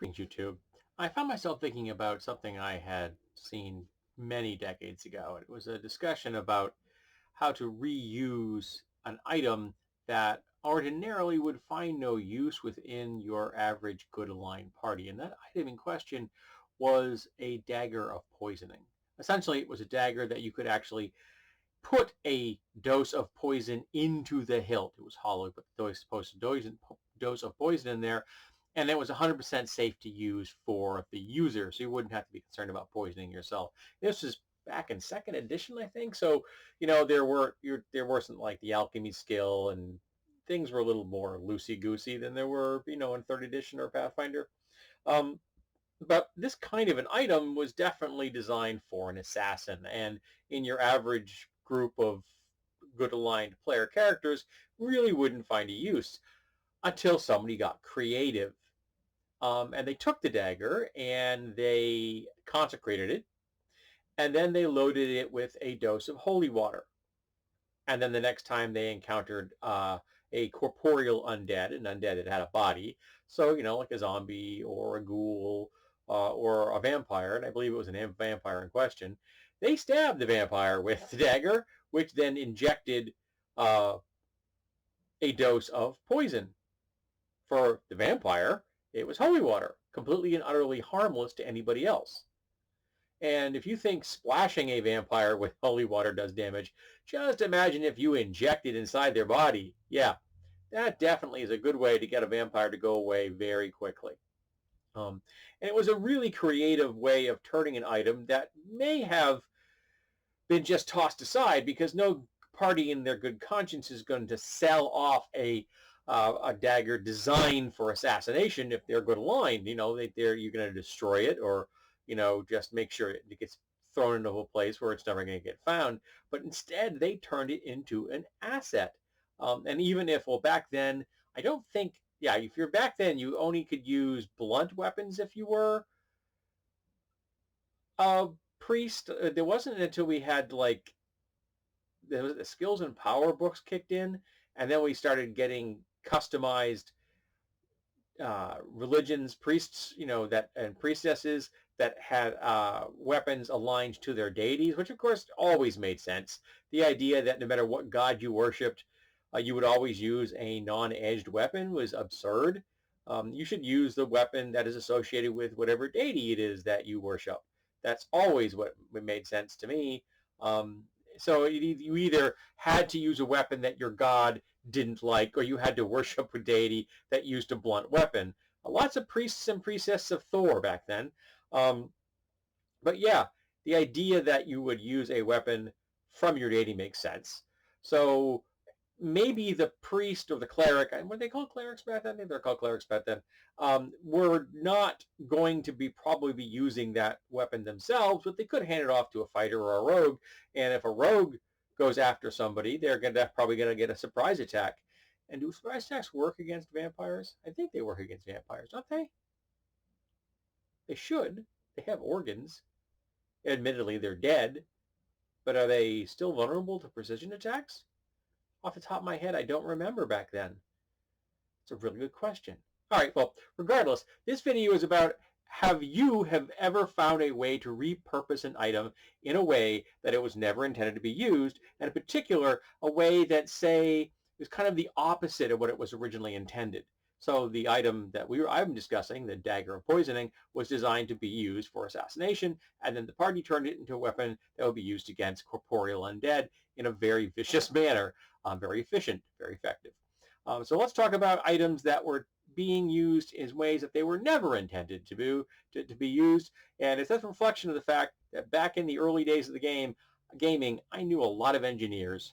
YouTube. I found myself thinking about something I had seen many decades ago. It was a discussion about how to reuse an item that ordinarily would find no use within your average good aligned party. And that item in question was a dagger of poisoning. Essentially, it was a dagger that you could actually put a dose of poison into the hilt. It was hollow, but the dose of poison in there, and it was 100% safe to use for the user, so you wouldn't have to be concerned about poisoning yourself. This is back in second edition, I think. So, there wasn't like the alchemy skill, and things were a little more loosey goosey than there were, in third edition or Pathfinder. Um, but this kind of an item was definitely designed for an assassin, and in your average group of good aligned player characters really wouldn't find a use until somebody got creative. And they took the dagger and they consecrated it, and then they loaded it with a dose of holy water. And then the next time they encountered a corporeal undead, an undead that had a body, so, like a zombie or a ghoul or a vampire, and I believe it was a vampire in question, they stabbed the vampire with the dagger, which then injected uh, a dose of poison. For the vampire, it was holy water, completely and utterly harmless to anybody else. And if you think splashing a vampire with holy water does damage, just imagine if you inject it inside their body. Yeah, that definitely is a good way to get a vampire to go away very quickly. And it was a really creative way of turning an item that may have been just tossed aside, because no party in their good conscience is going to sell off a dagger designed for assassination if they're good aligned. You're going to destroy it, or just make sure it gets thrown into a place where it's never going to get found. But instead, they turned it into an asset. And even if, well, back then, I don't think, yeah, if you're back then, you only could use blunt weapons if you were a priest. There wasn't until we had like the skills and power books kicked in, and then we started getting customized religions, priests, that and priestesses that had weapons aligned to their deities, which of course always made sense. The idea that no matter what god you worshipped, you would always use a non-edged weapon was absurd. You should use the weapon that is associated with whatever deity it is that you worship. That's always what made sense to me. So you either had to use a weapon that your god didn't like, or you had to worship a deity that used a blunt weapon. Lots of priests and priestesses of Thor back then. But yeah, the idea that you would use a weapon from your deity makes sense. So maybe the priest or the cleric, and were they called clerics back then? Maybe they're called clerics back then. Were not going to probably be using that weapon themselves, but they could hand it off to a fighter or a rogue. And if a rogue goes after somebody, they're probably going to get a surprise attack. And do surprise attacks work against vampires? I think they work against vampires, don't they? They should. They have organs. Admittedly, they're dead, but are they still vulnerable to precision attacks? Off the top of my head, I don't remember back then. It's a really good question. All right, well, regardless, this video is about have ever found a way to repurpose an item in a way that it was never intended to be used, and in particular, a way that, say, is kind of the opposite of what it was originally intended. So the item that I'm discussing, the dagger of poisoning, was designed to be used for assassination, and then the party turned it into a weapon that would be used against corporeal undead in a very vicious manner. Very efficient, very effective. So let's talk about items that were being used in ways that they were never intended to be used. And it's a reflection of the fact that back in the early days of the gaming, I knew a lot of engineers